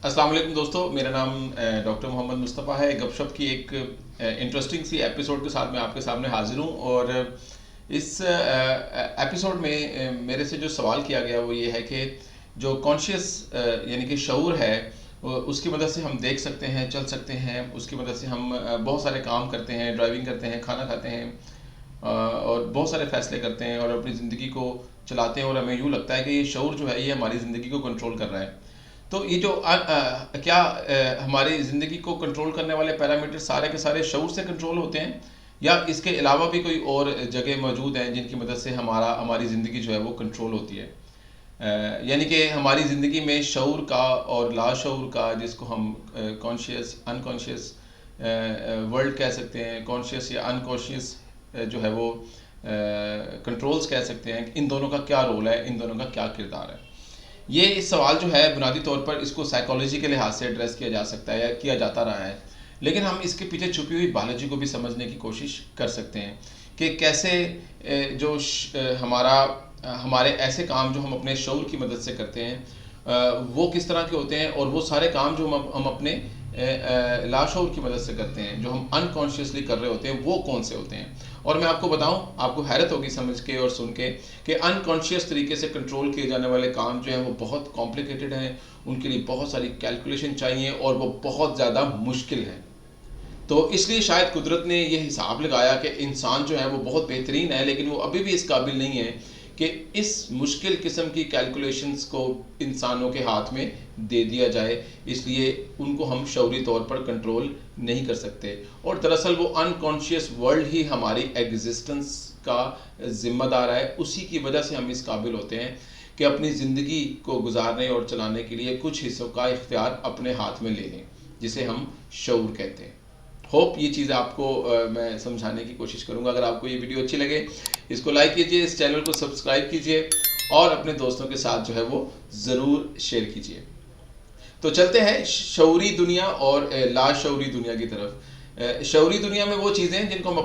अस्सलाम वालेकुम दोस्तों, मेरा नाम डॉक्टर मोहम्मद मुस्तफ़ा है। गपशप की एक इंटरेस्टिंग सी एपिसोड के साथ मैं आपके सामने हाजिर हूँ। और इस एपिसोड में मेरे से जो सवाल किया गया वो ये है कि जो कॉन्शियस यानी कि शऊर है, उसकी मदद से हम देख सकते हैं, चल सकते हैं, उसकी मदद से हम बहुत सारे काम करते हैं, ड्राइविंग करते हैं, खाना खाते हैं, और बहुत सारे फैसले करते हैं और अपनी ज़िंदगी को चलाते हैं। और हमें यूँ लगता है कि ये शऊर जो है ये हमारी ज़िंदगी को कंट्रोल कर रहा है। तो ये जो क्या हमारी ज़िंदगी को कंट्रोल करने वाले पैरामीटर सारे के सारे शऊर से कंट्रोल होते हैं, या इसके अलावा भी कोई और जगह मौजूद हैं जिनकी मदद से हमारी ज़िंदगी जो है वो कंट्रोल होती है। यानी कि हमारी ज़िंदगी में शऊर का और लाशऊर का, जिसको हम कॉन्शियस अनकॉन्शियस वर्ल्ड कह सकते हैं, कॉन्शियस या अनकॉन्शियस जो है वो कंट्रोल्स कह सकते हैं, इन दोनों का क्या रोल है, इन दोनों का क्या किरदार है। ये इस सवाल जो है बुनियादी तौर पर इसको साइकोलॉजी के लिहाज से एड्रेस किया जा सकता है या किया जाता रहा है, लेकिन हम इसके पीछे छुपी हुई बायोलॉजी को भी समझने की कोशिश कर सकते हैं कि कैसे जो हमारे ऐसे काम जो हम अपने शऊर की मदद से करते हैं वो किस तरह के होते हैं, और वो सारे काम जो हम अपने लाशऊर की मदद से करते हैं, जो हम अनकॉन्शियसली कर रहे होते हैं, वो कौन से होते हैं। और मैं आपको बताऊं, आपको हैरत होगी समझ के और सुन के कि अनकॉन्शियस तरीके से कंट्रोल किए जाने वाले काम जो हैं वो बहुत कॉम्प्लिकेटेड हैं, उनके लिए बहुत सारी कैलकुलेशन चाहिए और वो बहुत ज़्यादा मुश्किल है। तो इसलिए शायद कुदरत ने ये हिसाब लगाया कि इंसान जो है वो बहुत बेहतरीन है, लेकिन वो अभी भी इस काबिल नहीं है कि इस मुश्किल किस्म की कैलकुलेशंस को इंसानों के हाथ में दे दिया जाए, इसलिए उनको हम शऊरी तौर पर कंट्रोल नहीं कर सकते। और दरअसल वो अनकॉन्शियस वर्ल्ड ही हमारी एग्जिस्टेंस का ज़िम्मेदार है, उसी की वजह से हम इस काबिल होते हैं कि अपनी ज़िंदगी को गुजारने और चलाने के लिए कुछ हिस्सों का इख्तियार अपने हाथ में ले लें, जिसे हम शऊर कहते हैं। होप ये चीज़ आपको मैं समझाने की कोशिश करूँगा। अगर आपको ये वीडियो अच्छी लगे, इसको लाइक कीजिए, इस चैनल को सब्सक्राइब कीजिए और अपने दोस्तों के साथ जो है वो ज़रूर शेयर कीजिए। तो चलते हैं शऊरी दुनिया और लाशऊरी दुनिया की तरफ। शऊरी दुनिया में वो चीज़ें हैं जिनको हम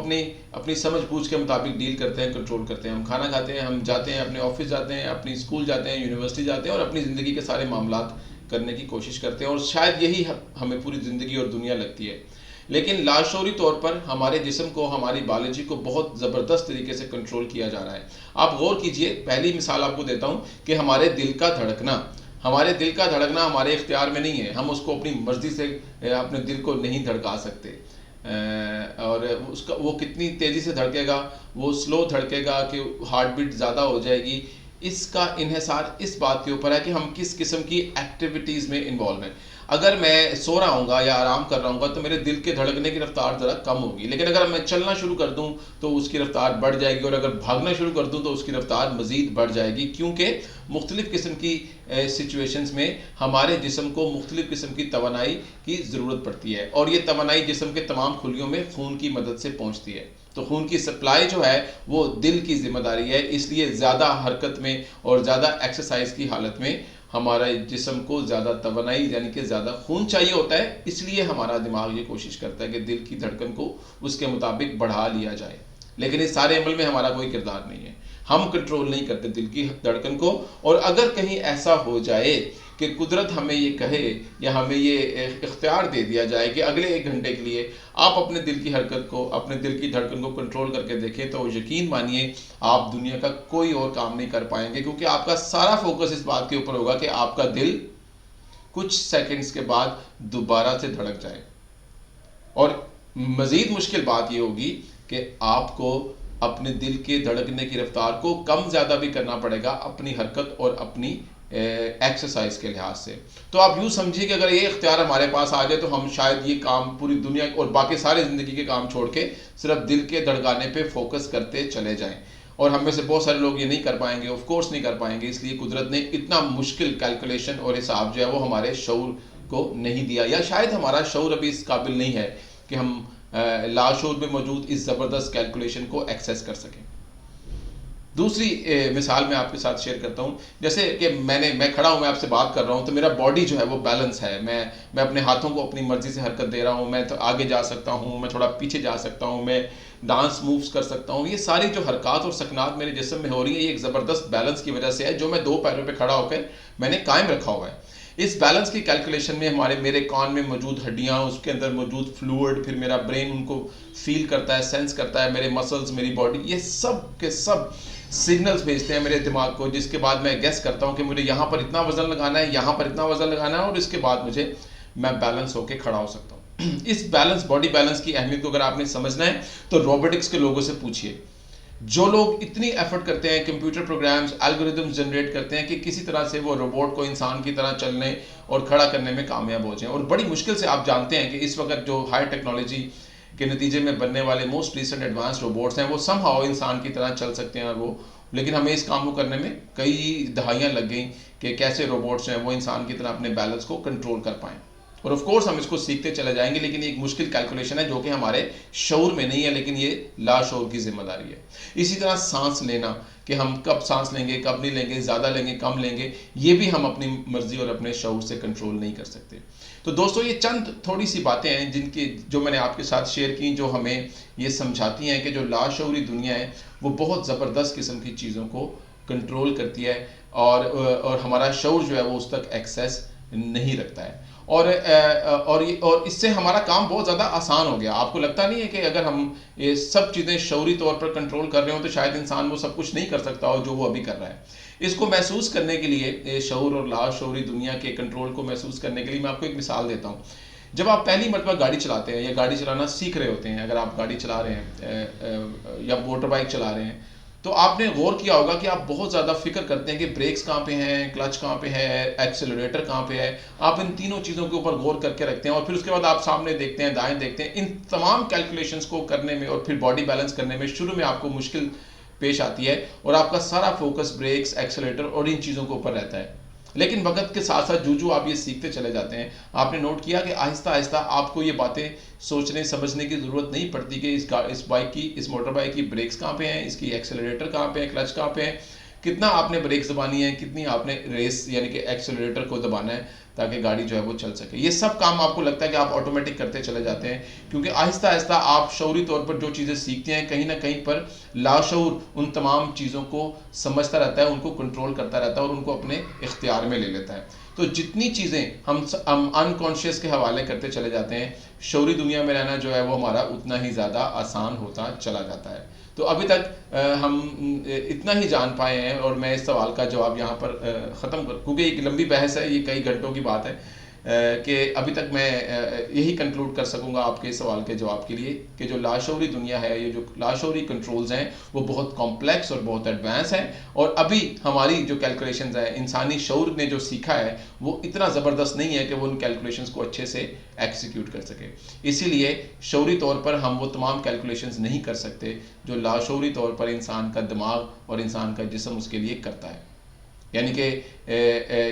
अपनी समझ बूझ के मुताबिक डील करते हैं, कंट्रोल करते हैं। हम खाना खाते हैं, हम जाते हैं, अपने ऑफिस जाते हैं, अपनी स्कूल जाते हैं, यूनिवर्सिटी जाते हैं और अपनी ज़िंदगी के सारे मामलात करने की कोशिश करते हैं, और शायद यही हमें पूरी ज़िंदगी और दुनिया लगती है। लेकिन लाशऊरी तौर पर हमारे जिस्म को, हमारी बायोलॉजी को बहुत ज़बरदस्त तरीके से कंट्रोल किया जा रहा है। आप गौर कीजिए, पहली मिसाल आपको देता हूँ कि हमारे दिल का धड़कना हमारे इख्तियार में नहीं है। हम उसको अपनी मर्ज़ी से अपने दिल को नहीं धड़का सकते, और उसका वो कितनी तेज़ी से धड़केगा, वो स्लो धड़केगा कि हार्ट बीट ज़्यादा हो जाएगी, इसका इन्हिसार इस बात के ऊपर है कि हम किस किस्म की एक्टिविटीज़ में इन्वॉल्व हैं। अगर मैं सो रहा हूँगा या आराम कर रहा हूँगा तो मेरे दिल के धड़कने की रफ्तार ज़रा कम होगी, लेकिन अगर मैं चलना शुरू कर दूँ तो उसकी रफ्तार बढ़ जाएगी, और अगर भागना शुरू कर दूँ तो उसकी रफ्तार मज़ीद बढ़ जाएगी, क्योंकि मुख्तलिफ़ किस्म की सिचुएशंस में हमारे जिस्म को मुख्तलिफ़ किस्म की तवानाई की ज़रूरत पड़ती है, और ये तवानाई जिस्म के तमाम खुलियों में खून की मदद से पहुँचती है। तो खून की सप्लाई जो है वो दिल की जिम्मेदारी है, इसलिए ज़्यादा हरकत में और ज़्यादा एक्सरसाइज की हालत में हमारा जिस्म को ज़्यादा तवानाई यानी कि ज़्यादा खून चाहिए होता है। इसलिए हमारा दिमाग ये कोशिश करता है कि दिल की धड़कन को उसके मुताबिक बढ़ा लिया जाए, लेकिन इस सारे अमल में हमारा कोई किरदार नहीं है। हम कंट्रोल नहीं करते दिल की धड़कन को, और अगर कहीं ऐसा हो जाए कि कुदरत हमें ये कहे या हमें ये इख्तियार दे दिया जाए कि अगले 1 घंटे के लिए आप अपने दिल की हरकत को, अपने दिल की धड़कन को कंट्रोल करके देखें, तो यकीन मानिए आप दुनिया का कोई और काम नहीं कर पाएंगे, क्योंकि आपका सारा फोकस इस बात के ऊपर होगा कि आपका दिल कुछ सेकंड्स के बाद दोबारा से धड़क जाए। और मज़ीद मुश्किल बात यह होगी कि आपको अपने दिल के धड़कने की रफ्तार को कम ज़्यादा भी करना पड़ेगा अपनी हरकत और अपनी एक्सरसाइज के लिहाज से। तो आप यूँ समझिए कि अगर ये इख्तियार हमारे पास आ जाए तो हम शायद ये काम पूरी दुनिया और बाकी सारे ज़िंदगी के काम छोड़ के सिर्फ दिल के धड़काने पे फोकस करते चले जाएं। और हम में से बहुत सारे लोग ये नहीं कर पाएंगे, ऑफ कोर्स नहीं कर पाएंगे, इसलिए कुदरत ने इतना मुश्किल कैलकुलेशन और हिसाब जो है वो हमारे शऊर को नहीं दिया, या शायद हमारा शऊर अभी इस काबिल नहीं है कि हम लाशऊर में मौजूद इस ज़बरदस्त कैलकुलेशन को एक्सेस कर सकें। दूसरी मिसाल मैं आपके साथ शेयर करता हूँ। जैसे कि मैं खड़ा हूँ, मैं आपसे बात कर रहा हूँ, तो मेरा बॉडी जो है वो बैलेंस है। मैं अपने हाथों को अपनी मर्ज़ी से हरकत दे रहा हूँ, मैं तो आगे जा सकता हूँ, मैं थोड़ा पीछे जा सकता हूँ, मैं डांस मूव्स कर सकता हूँ। ये सारी जो हरकत और सकनात मेरे जिस्म में हो रही है, ये एक ज़बरदस्त बैलेंस की वजह से है, जो मैं 2 पैरों पर खड़ा होकर मैंने कायम रखा हुआ है। इस बैलेंस की कैलकुलेशन में मेरे कान में मौजूद हड्डियाँ, उसके अंदर मौजूद फ्लूइड, फिर मेरा ब्रेन उनको फील करता है, सेंस करता है, मेरे मसल्स, मेरी बॉडी, ये सब के सब सिग्नल्स भेजते हैं मेरे दिमाग को, जिसके बाद मैं गेस करता हूँ कि मुझे यहाँ पर इतना वजन लगाना है, यहाँ पर इतना वजन लगाना है, और इसके बाद मैं बैलेंस होकर खड़ा हो सकता हूँ। इस बैलेंस, बॉडी बैलेंस की अहमियत को अगर आपने समझना है तो रोबोटिक्स के लोगों से पूछिए। जो लोग इतनी एफर्ट करते हैं, कंप्यूटर प्रोग्राम्स, एल्गोरिदम्स जनरेट करते हैं कि किसी तरह से वो रोबोट को इंसान की तरह चलने और खड़ा करने में कामयाब हो जाएं, और बड़ी मुश्किल से, आप जानते हैं कि इस वक्त जो हाई टेक्नोलॉजी के नतीजे में बनने वाले मोस्ट रिसेंट एडवांस रोबोट्स हैं, वो समहाउ इंसान की तरह चल सकते हैं, और वो, लेकिन हमें इस काम को करने में कई दहाइयाँ लग गई कि कैसे रोबोट्स हैं वो इंसान की तरह अपने बैलेंस को कंट्रोल कर पाएँ। और ऑफ कोर्स हम इसको सीखते चले जाएंगे, लेकिन एक मुश्किल कैलकुलेशन है जो कि हमारे शऊर में नहीं है, लेकिन ये लाशऊर की जिम्मेदारी है। इसी तरह सांस लेना, कि हम कब सांस लेंगे, कब नहीं लेंगे, ज़्यादा लेंगे, कम लेंगे, ये भी हम अपनी मर्जी और अपने शऊर से कंट्रोल नहीं कर सकते। तो दोस्तों, ये चंद थोड़ी सी बातें हैं जो मैंने आपके साथ शेयर की, जो हमें ये समझाती हैं कि जो लाशऊरी दुनिया है वो बहुत ज़बरदस्त किस्म की चीज़ों को कंट्रोल करती है, और हमारा शऊर जो है वो उस तक एक्सेस नहीं रखता है। और इससे हमारा काम बहुत ज़्यादा आसान हो गया। आपको लगता नहीं है कि अगर हम ये सब चीज़ें शऊरी तौर पर कंट्रोल कर रहे हो तो शायद इंसान वो सब कुछ नहीं कर सकता हो जो वो अभी कर रहा है। इसको महसूस करने के लिए, शऊर और लाशऊरी दुनिया के कंट्रोल को महसूस करने के लिए मैं आपको एक मिसाल देता हूँ। जब आप पहली मरतबा गाड़ी चलाते हैं या गाड़ी चलाना सीख रहे होते हैं, अगर आप गाड़ी चला रहे हैं या मोटर बाइक चला रहे हैं, तो आपने गौर किया होगा कि आप बहुत ज़्यादा फिक्र करते हैं कि ब्रेक्स कहाँ पे हैं, क्लच कहाँ पे है, एक्सेलरेटर कहाँ पे है। आप इन तीनों चीज़ों के ऊपर गौर करके रखते हैं, और फिर उसके बाद आप सामने देखते हैं, दाएं देखते हैं। इन तमाम कैलकुलेशंस को करने में और फिर बॉडी बैलेंस करने में शुरू में आपको मुश्किल पेश आती है, और आपका सारा फोकस ब्रेक्स, एक्सेलरेटर और इन चीज़ों के ऊपर रहता है। लेकिन वक्त के साथ साथ जो आप ये सीखते चले जाते हैं, आपने नोट किया कि आहिस्ता आहिस्ता आपको ये बातें सोचने समझने की ज़रूरत नहीं पड़ती कि इस बाइक की, इस मोटर बाइक की ब्रेक्स कहाँ पे हैं, इसकी एक्सेलरेटर कहाँ पे है, क्लच कहाँ पे है, कितना आपने ब्रेक्स दबानी है, कितनी आपने रेस यानी कि एक्सेलरेटर को दबाना है ताकि गाड़ी जो है वो चल सके। ये सब काम आपको लगता है कि आप ऑटोमेटिक करते चले जाते हैं, क्योंकि आहिस्ता आहिस्ता आप शऊरी तौर पर जो चीज़ें सीखते हैं, कहीं ना कहीं पर लाशऊर उन तमाम चीज़ों को समझता रहता है, उनको कंट्रोल करता रहता है और उनको अपने इख्तियार में ले लेता है। तो जितनी चीज़ें हम अनकॉन्शियस के हवाले करते चले जाते हैं, शऊरी दुनिया में रहना जो है वो हमारा उतना ही ज़्यादा आसान होता चला जाता है। तो अभी तक हम इतना ही जान पाए हैं, और मैं इस सवाल का जवाब यहाँ पर ख़त्म कर, क्योंकि एक लंबी बहस है, ये कई घंटों की बात है, कि अभी तक मैं यही कंक्लूड कर सकूँगा आपके सवाल के जवाब के लिए कि जो लाशऊरी दुनिया है, ये जो लाशऊरी कंट्रोल्स हैं वो बहुत कॉम्प्लेक्स और बहुत एडवांस हैं, और अभी हमारी जो कैलकुलेशंस है, इंसानी शऊर ने जो सीखा है वो इतना ज़बरदस्त नहीं है कि वो उन कैलकुलेशंस को अच्छे से एक्सिक्यूट कर सके। इसीलिए शऊरी तौर पर हम वो तमाम कैलकुलेशंस नहीं कर सकते जो लाशऊरी तौर पर इंसान का दिमाग और इंसान का जिस्म उसके लिए करता है। यानी कि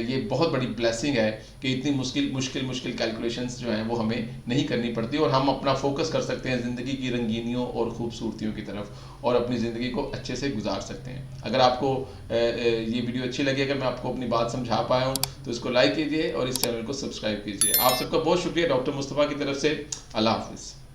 ये बहुत बड़ी ब्लेसिंग है कि इतनी मुश्किल कैलकुलेशंस जो हैं वो हमें नहीं करनी पड़ती, और हम अपना फोकस कर सकते हैं ज़िंदगी की रंगीनियों और ख़ूबसूरतियों की तरफ, और अपनी ज़िंदगी को अच्छे से गुजार सकते हैं। अगर आपको ये वीडियो अच्छी लगी, अगर मैं आपको अपनी बात समझा पाया हूँ, तो इसको लाइक कीजिए और इस चैनल को सब्सक्राइब कीजिए। आप सबका बहुत शुक्रिया डॉक्टर मुस्तफ़ा की तरफ से। अल्लाह हाफ़िज़।